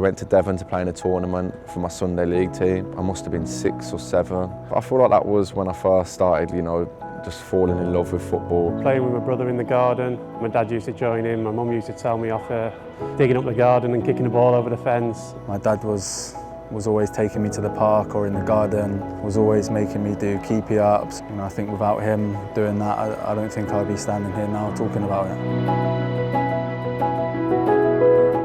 went to Devon to play in a tournament for my Sunday League team. I must have been 6 or 7. I feel like that was when I first started, you know, just falling in love with football. Playing with my brother in the garden. My dad used to join in, my mum used to tell me off digging up the garden and kicking the ball over the fence. My dad was always taking me to the park or in the garden, was always making me do keepy ups. And I think without him doing that, I don't think I'd be standing here now talking about it.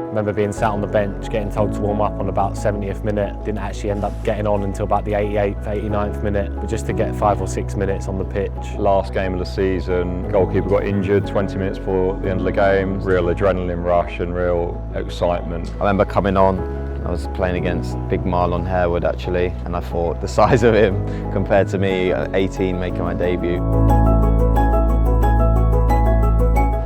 I remember being sat on the bench, getting told to warm up on about 70th minute. Didn't actually end up getting on until about the 88th, 89th minute, but just to get 5 or 6 minutes on the pitch. Last game of the season, goalkeeper got injured 20 minutes before the end of the game. Real adrenaline rush and real excitement. I remember coming on, I was playing against big Marlon Harewood actually, and I thought the size of him compared to me at 18 making my debut.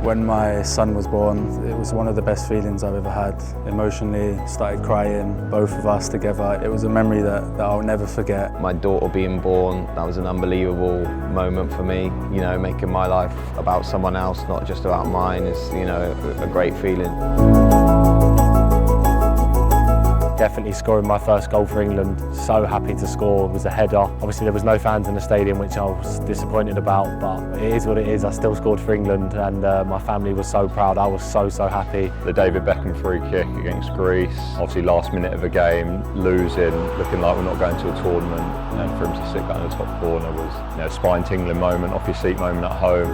When my son was born, it was one of the best feelings I've ever had. Emotionally, started crying, both of us together. It was a memory that I'll never forget. My daughter being born, that was an unbelievable moment for me. You know, making my life about someone else, not just about mine, is, you know, a great feeling. Definitely scoring my first goal for England. So happy to score. It was a header. Obviously there was no fans in the stadium, which I was disappointed about, but it is what it is. I still scored for England and my family was so proud. I was so happy. The David Beckham free kick against Greece, obviously last minute of a game, losing, looking like we're not going to a tournament, and for him to sit down in the top corner was, you know, spine-tingling moment, off your seat moment at home.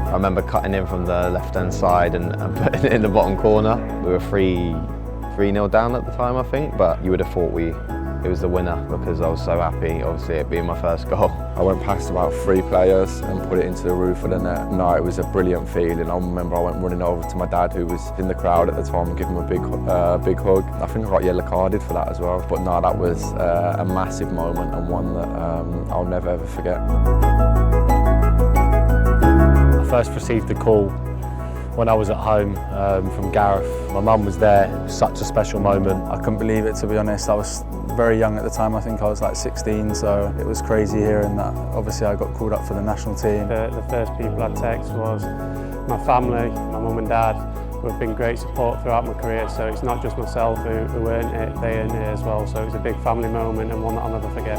I remember cutting in from the left-hand side and putting it in the bottom corner. We were 3-0 down at the time, I think, but you would have thought it was the winner because I was so happy, obviously, it being my first goal. I went past about 3 players and put it into the roof of the net. No, it was a brilliant feeling. I remember I went running over to my dad, who was in the crowd at the time, and gave him a big hug. I think I got yellow carded for that as well. But no, that was a massive moment and one that I'll never ever forget. I first received the call when I was at home from Gareth. My mum was there. It was such a special moment. I couldn't believe it, to be honest. I was very young at the time. I think I was like 16, so it was crazy hearing that. Obviously I got called up for the national team. The first people I text was my family, my mum and dad, who have been great support throughout my career, so it's not just myself who earned it, they earned it as well. So it was a big family moment and one that I'll never forget.